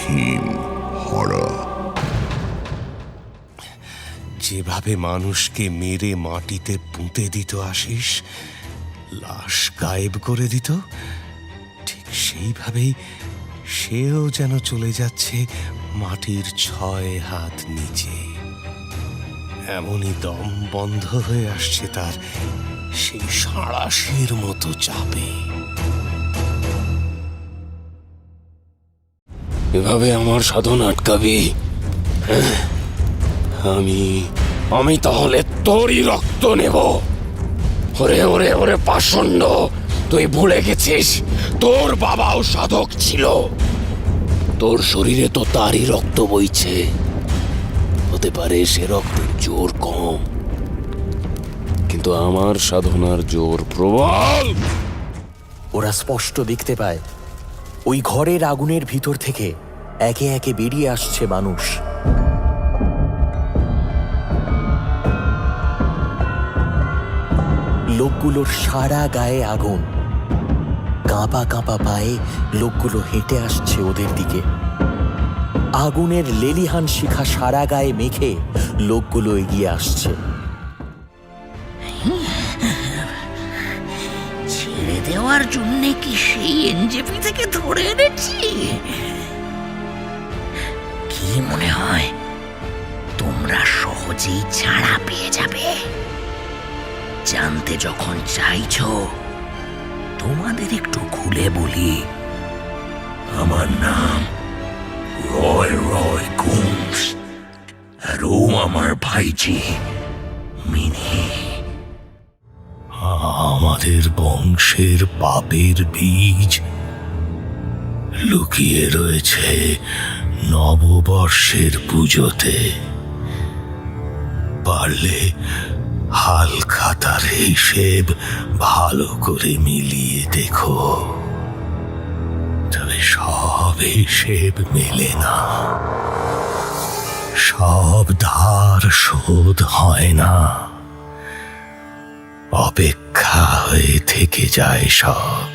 ভীম হরা। যেভাবে মানুষকে মেরে মাটিতে পুঁতে দিত আশিস, লাশ গায়েব করে দিত, ঠিক সেইভাবেই সেও যেন চলে যাচ্ছে মাটির 6 হাত নিচে। এমনই দম বন্ধ হয়ে আসছে তার সেই সাঁড়াশির মতো চাপে। এভাবে আমার সাধন আটকাবি? আমি তাহলে তোরই রক্ত নেব। ওরে ওরে ওরে পাষণ্ড, তুই ভুলে গেছিস তোর বাবাও সাধক ছিল। তোর শরীরে তো তারই রক্ত বইছে। হতে পারে সে রক্তের জোর কম, কিন্তু আমার সাধনার জোর প্রবল। ওরা স্পষ্ট দেখতে পায় ওই ঘরের আগুনের ভিতর থেকে একে একে বেরিয়ে আসছে মানুষ। লোকগুলোর সারা গায়ে আগুন। কাঁপা কাঁপা পায়ে লোকগুলো হেঁটে আসছে ওদের দিকে। আগুনের লেলিহান শিখা সারা গায়ে মেখে লোকগুলো এগিয়ে আসছে। ছেড়ে দেওয়ার জন্য কি সেই এনজেপি থেকে ধরে এনেছি? কি মনে হয় তোমরা সহজেই ছাড়া পেয়ে যাবে? জানতে যখন চাইছো, তোমাদের একটু খুলে বলি। আমার নাম রয় কুমস, আর ও আমার ভাইজি মিনি। আমাদের বংশের পাপের বীজ লুকিয়ে রয়েছে নববর্ষের পুজোতে। পারলে হালখাতার হিসেব ভালো করে মিলিয়ে দেখো, তবে সব হিসেব মেলে না। সব ধার শোধ হয় না, অপেক্ষা হয়ে থেকে যায় সব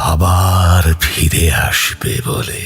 আবার ফিরে আসবে বলে।